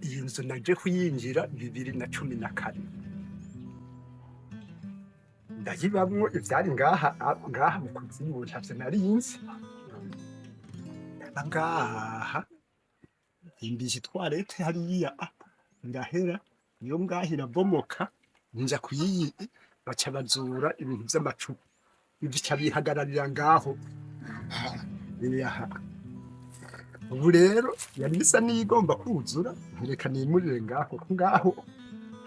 iyi nzu naje kuyinjira 2014 ndayibamwo ivyari ngaha mu kuzimu ntavyo narinzi ngaha imbisi twarete hariya ndahera iyo ngaha irabomoka nja kuyiyi baca bazura ibintu vy'amacupa bica bihagararira ngaho aha ubu rero yari isa n'iyigomba kuzura reka nimurire ngaho ngaho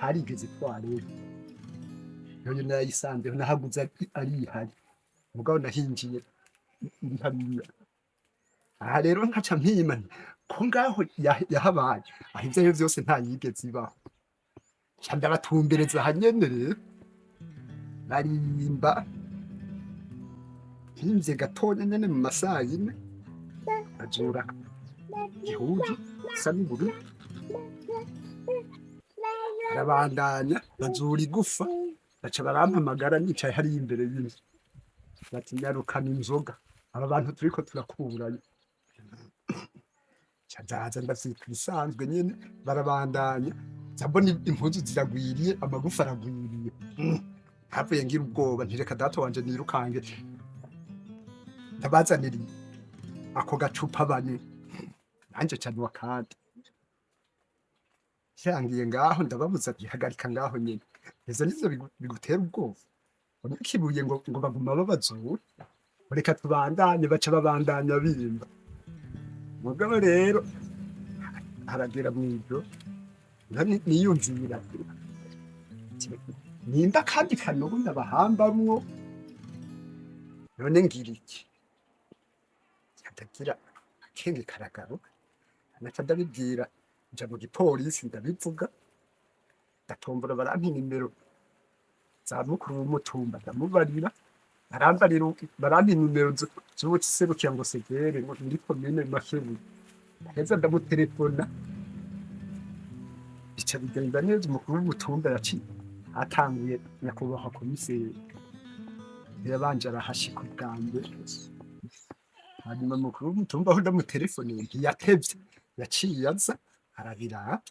harigeze twarete none nayisanzeho nahaguze arihari mugabo nahinjiye hariya aha rero nkaca mpima ko ngaho yahabaye aho ivyayo vyose ntayigeze ibaho ca ndabatumbereza hanyene rero barimba himvye gatonya nyene mu masaha yine azura igihugu isa n'ubururu arabandanya bazura igufa baca barampamagara nicaye hariya imbere y'inzu bati nyarukana inzoga aba bantu turiko turakurayo ca ndaza ndavyita ibisanzwe nyene barabandanya ca mbona impuzu ziragwiriye amagufa aragwiriye havuye ngira ubwoba ntireka data wanje nirukange ndabazaniriye ako gacupa bane nanje canwa kandi yangiye ngaho ndababuza gihagarika ngaho nyene ivyo nivyo bigutera ubwoba ukibuye ngo baguma babazura reka tubandanye baca babandanya bimba mugabo rero haragera mw'ivyo niyumvira nimba kandi kanogo ndabahambamwo none ngira iki ndagira akenge karagaruka naca ndabibwira nja mu gipolisi ndabivuga ndatombora barampa inimero za mukuru w'umutumba ndamubarira barampa inimero z'ubuserukira ngo segere ngo muri komine Makebe ndaheza ndamutelefona ica bigenda neza umukuru w'umutumba yaciye atanguye nyakubahwa komiseri yabanje arahashika ubwa mbere hanyuma umukuru w'umutumba aho ndamutelefoniye ntiyatevye yaciye aza arabiraba